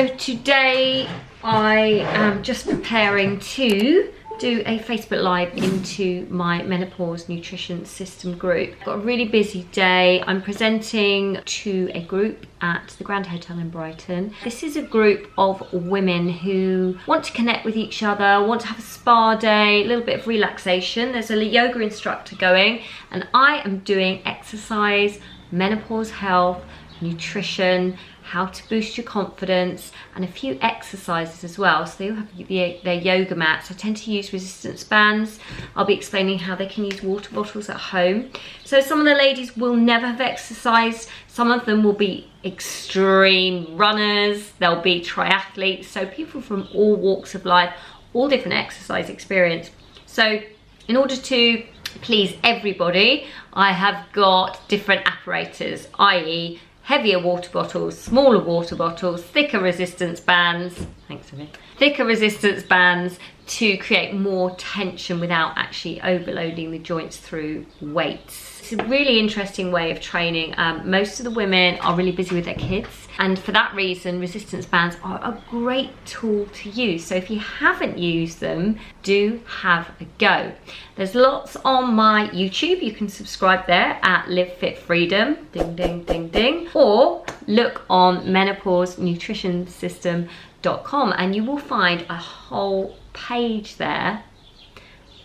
So today I am just preparing to do a Facebook Live into my Menopause Nutrition System group. Got a really busy day. I'm presenting to a group at the Grand Hotel in Brighton. This is a group of women who want to connect with each other, want to have a spa day, a little bit of relaxation. There's a yoga instructor going, and I am doing exercise, menopause health, nutrition, how to boost your confidence, and a few exercises as well. So they'll have their yoga mats. I tend to use resistance bands. I'll be explaining how they can use water bottles at home. So some of the ladies will never have exercised. Some of them will be extreme runners. They'll be triathletes. So people from all walks of life, all different exercise experience. So in order to please everybody, I have got different apparatus, i.e. heavier water bottles, smaller water bottles, thicker resistance bands, thicker resistance bands to create more tension without actually overloading the joints through weights. It's a really interesting way of training. Most of the women are really busy with their kids, and for that reason resistance bands are a great tool to use. So if you haven't used them, do have a go. There's lots on my YouTube. You can subscribe there at Live Fit Freedom, ding ding ding ding, or look on menopausenutritionsystem.com and you will find a whole page there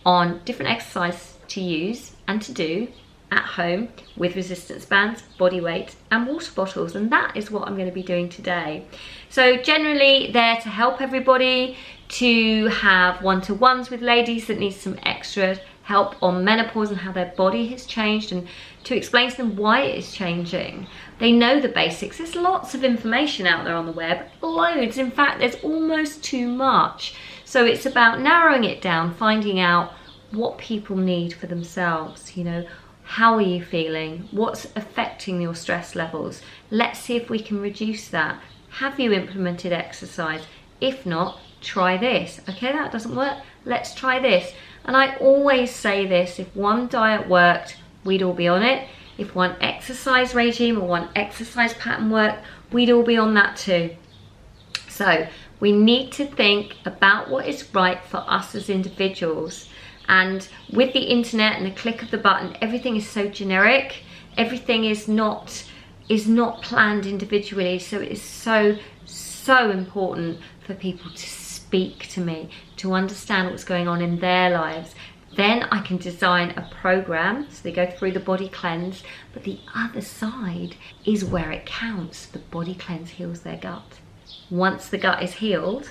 on different exercises to use and to do at home with resistance bands, body weight and water bottles, and that is what I'm going to be doing today. So generally there to help everybody, to have one-to-ones with ladies that need some extra help on menopause and how their body has changed, and to explain to them why it is changing. They know the basics. There's lots of information out there on the web, loads. In fact, there's almost too much. So it's about narrowing it down, finding out what people need for themselves. You know, how are you feeling? What's affecting your stress levels? Let's see if we can reduce that. Have you implemented exercise? If not, try this. Okay, that doesn't work. Let's try this. And I always say this, if one diet worked, we'd all be on it. If one exercise regime or one exercise pattern worked, we'd all be on that too. So we need to think about what is right for us as individuals. And with the internet and the click of the button, everything is so generic. Everything is not planned individually. So it is so important for people to speak to me, to understand what's going on in their lives. Then I can design a program, so they go through the body cleanse, but the other side is where it counts. The body cleanse heals their gut. Once the gut is healed,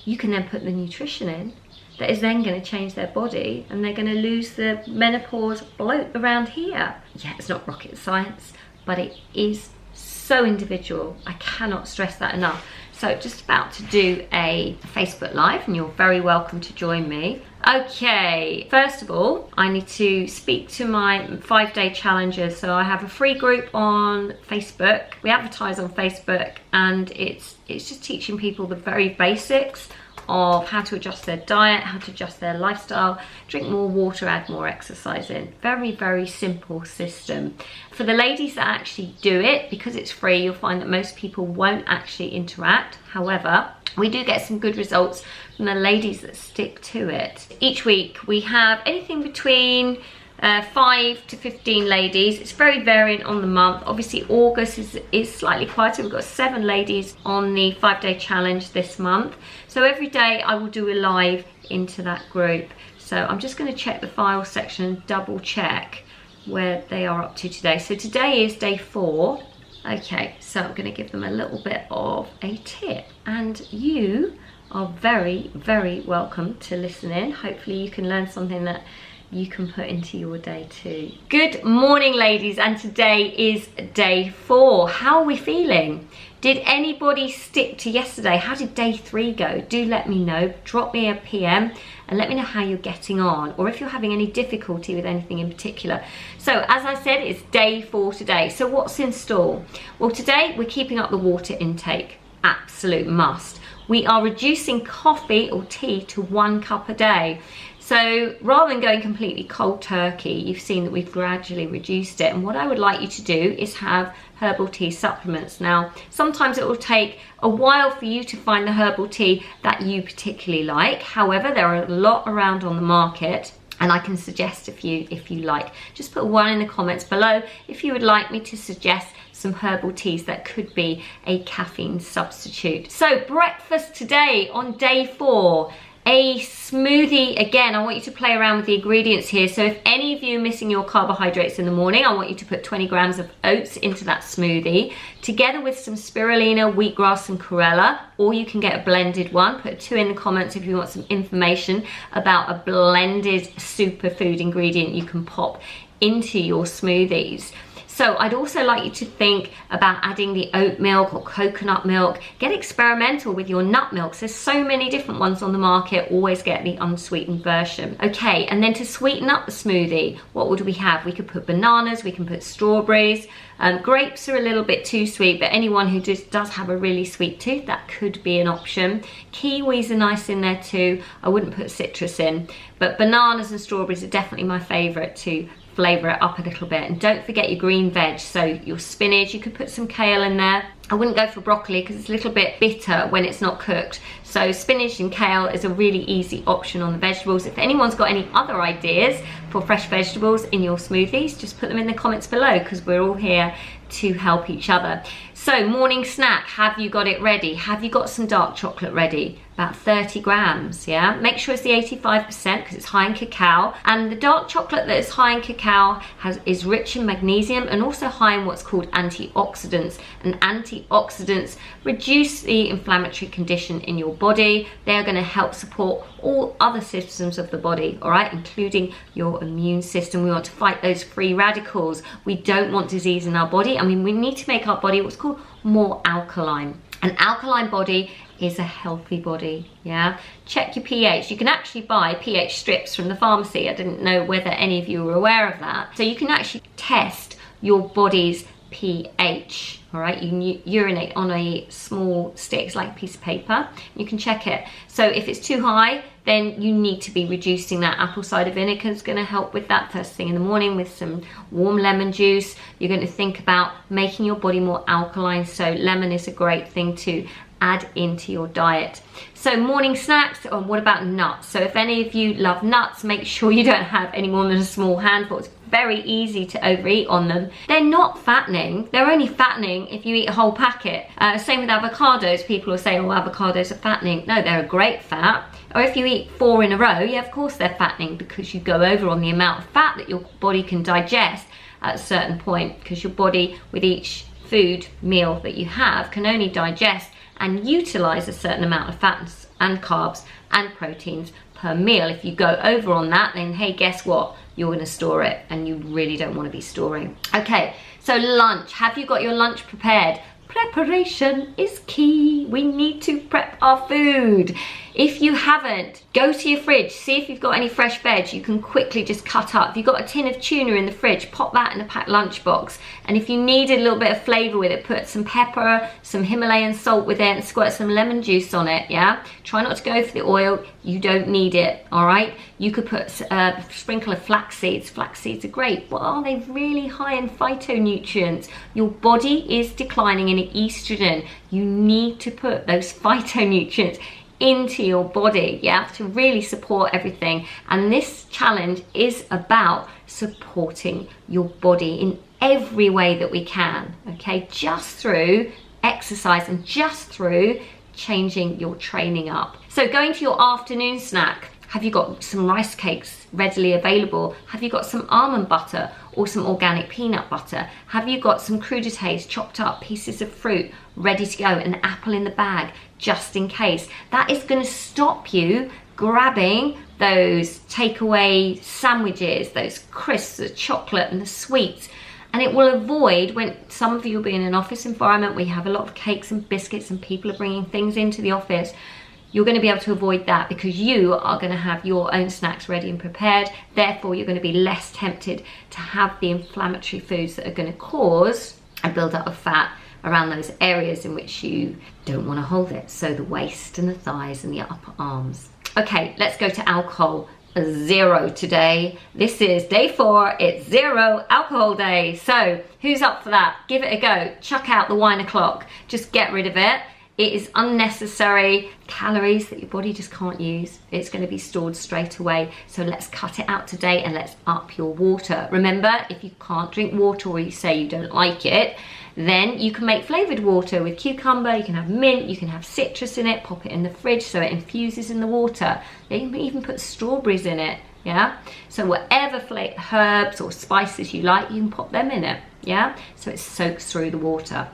you can then put the nutrition in that is then going to change their body, and they're going to lose the menopause bloat around here. Yeah, it's not rocket science, but it is so individual. I cannot stress that enough. So just about to do a Facebook Live, and you're very welcome to join me. Okay, first of all, I need to speak to my 5-day challengers. So I have a free group on Facebook. We advertise on Facebook, and it's just teaching people the very basics of how to adjust their diet, how to adjust their lifestyle, drink more water, add more exercise in. Very, very simple system. For the ladies that actually do it, because it's free, you'll find that most people won't actually interact. However, we do get some good results from the ladies that stick to it. Each week we have anything between 5 to 15 ladies. It's very variant on the month. Obviously August is slightly quieter. We've got 7 ladies on the 5-day challenge this month. So every day I will do a live into that group. So I'm just going to check the file section and double check where they are up to today. So today is day 4. Okay, so I'm going to give them a little bit of a tip, and you are very, very welcome to listen in. Hopefully you can learn something that you can put into your day too. Good morning, ladies, and today is day 4. How are we feeling? Did anybody stick to yesterday? How did day 3 go? Do let me know. Drop me a PM and let me know how you're getting on, or if you're having any difficulty with anything in particular. So as I said, it's day 4 today. So what's in store? Well, today we're keeping up the water intake. Absolute must. We are reducing coffee or tea to 1 cup a day. So rather than going completely cold turkey, you've seen that we've gradually reduced it. And what I would like you to do is have herbal tea supplements. Now, sometimes it will take a while for you to find the herbal tea that you particularly like. However, there are a lot around on the market, and I can suggest a few if you like. Just put one in the comments below if you would like me to suggest some herbal teas that could be a caffeine substitute. So breakfast today on day 4. A smoothie. Again, I want you to play around with the ingredients here. So if any of you are missing your carbohydrates in the morning, I want you to put 20 grams of oats into that smoothie, together with some spirulina, wheatgrass and chlorella, or you can get a blended one. Put 2 in the comments if you want some information about a blended superfood ingredient you can pop into your smoothies. So I'd also like you to think about adding the oat milk or coconut milk. Get experimental with your nut milks. There's so many different ones on the market. Always get the unsweetened version. Okay, and then to sweeten up the smoothie, what would we have? We could put bananas, we can put strawberries. Grapes are a little bit too sweet, but anyone who just does have a really sweet tooth, that could be an option. Kiwis are nice in there too. I wouldn't put citrus in, but bananas and strawberries are definitely my favorite to flavour it up a little bit. And don't forget your green veg, so your spinach, you could put some kale in there. I wouldn't go for broccoli because it's a little bit bitter when it's not cooked. So spinach and kale is a really easy option on the vegetables. If anyone's got any other ideas for fresh vegetables in your smoothies, just put them in the comments below because we're all here to help each other. So morning snack, have you got it ready? Have you got some dark chocolate ready? About 30 grams, yeah? Make sure it's the 85% because it's high in cacao. And the dark chocolate that is high in cacao is rich in magnesium and also high in what's called antioxidants. And antioxidants reduce the inflammatory condition in your body. They're going to help support all other systems of the body, all right, including your immune system. We want to fight those free radicals. We don't want disease in our body. I mean, we need to make our body what's called more alkaline. An alkaline body is a healthy body, yeah? Check your pH. You can actually buy pH strips from the pharmacy. I didn't know whether any of you were aware of that. So you can actually test your body's pH, all right? You urinate on a small stick, it's like a piece of paper. You can check it. So if it's too high, then you need to be reducing that. Apple cider vinegar is going to help with that first thing in the morning with some warm lemon juice. You're going to think about making your body more alkaline, so lemon is a great thing to add into your diet. So morning snacks, or what about nuts? So if any of you love nuts, make sure you don't have any more than a small handful. It's very easy to overeat on them. They're not fattening. They're only fattening if you eat a whole packet. Same with avocados. People will say, oh, avocados are fattening. No, they're a great fat. Or if you eat 4 in a row, yeah, of course they're fattening because you go over on the amount of fat that your body can digest at a certain point, because your body with each food meal that you have can only digest and utilize a certain amount of fats and carbs and proteins per meal. If you go over on that, then hey, guess what? You're going to store it, and you really don't want to be storing. Okay, so lunch. Have you got your lunch prepared? Preparation is key. We need to prep our food. If you haven't, go to your fridge, see if you've got any fresh veg you can quickly just cut up. If you've got a tin of tuna in the fridge, pop that in a packed lunchbox. And if you need a little bit of flavour with it, put some pepper, some Himalayan salt with it, and squirt some lemon juice on it, yeah? Try not to go for the oil. You don't need it, all right? You could put a sprinkle of flax seeds. Flax seeds are great, but are they really high in phytonutrients? Your body is declining in estrogen. You need to put those phytonutrients into your body, yeah, to really support everything. And this challenge is about supporting your body in every way that we can, okay, just through exercise and just through changing your training up. So going to your afternoon snack, have you got some rice cakes readily available? Have you got some almond butter or some organic peanut butter? Have you got some crudités, chopped up pieces of fruit ready to go, an apple in the bag just in case? That is going to stop you grabbing those takeaway sandwiches, those crisps, the chocolate and the sweets. And it will avoid, when some of you will be in an office environment, we have a lot of cakes and biscuits and people are bringing things into the office. You're going to be able to avoid that because you are going to have your own snacks ready and prepared. Therefore, you're going to be less tempted to have the inflammatory foods that are going to cause a build-up of fat around those areas in which you don't want to hold it. So the waist and the thighs and the upper arms. Okay, let's go to alcohol. 0 today. This is day 4, it's 0 alcohol day. So who's up for that? Give it a go. Chuck out the wine o'clock. Just get rid of it. It is unnecessary calories that your body just can't use. It's going to be stored straight away. So let's cut it out today and let's up your water. Remember, if you can't drink water or you say you don't like it, then you can make flavoured water with cucumber, you can have mint, you can have citrus in it, pop it in the fridge so it infuses in the water. You can even put strawberries in it, yeah? So whatever herbs or spices you like, you can pop them in it, yeah? So it soaks through the water.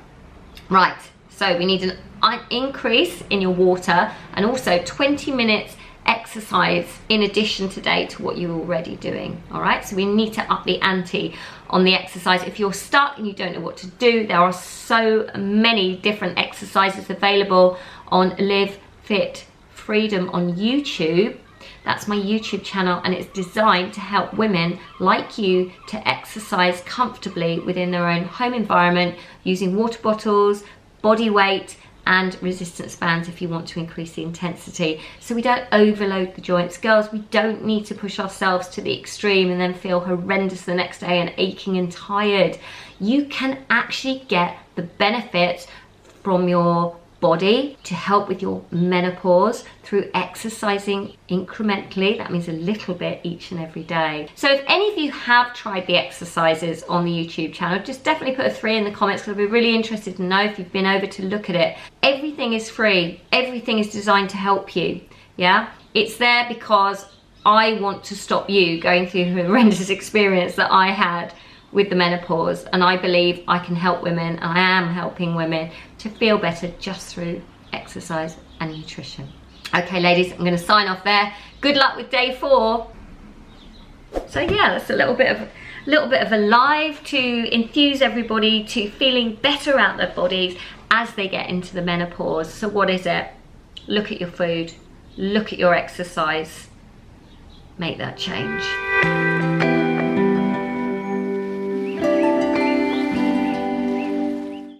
Right, so we need an increase in your water and also 20 minutes exercise in addition today to what you're already doing. All right, so we need to up the ante on the exercise. If you're stuck and you don't know what to do, there are so many different exercises available on Live Fit Freedom on YouTube. That's my YouTube channel, and it's designed to help women like you to exercise comfortably within their own home environment using water bottles, body weight, and resistance bands if you want to increase the intensity, so we don't overload the joints. Girls, we don't need to push ourselves to the extreme and then feel horrendous the next day and aching and tired. You can actually get the benefits from your body to help with your menopause through exercising incrementally. That means a little bit each and every day. So if any of you have tried the exercises on the YouTube channel, just definitely put a 3 in the comments, because I'd be really interested to know if you've been over to look at it. Everything is free. Everything is designed to help you. Yeah, it's there because I want to stop you going through the horrendous experience that I had with the menopause, and I believe I can help women, and I am helping women to feel better just through exercise and nutrition. Okay ladies, I'm going to sign off there. Good luck with day 4. So yeah, that's a little bit of a live to infuse everybody to feeling better about their bodies as they get into the menopause. So what is it? Look at your food, look at your exercise, make that change.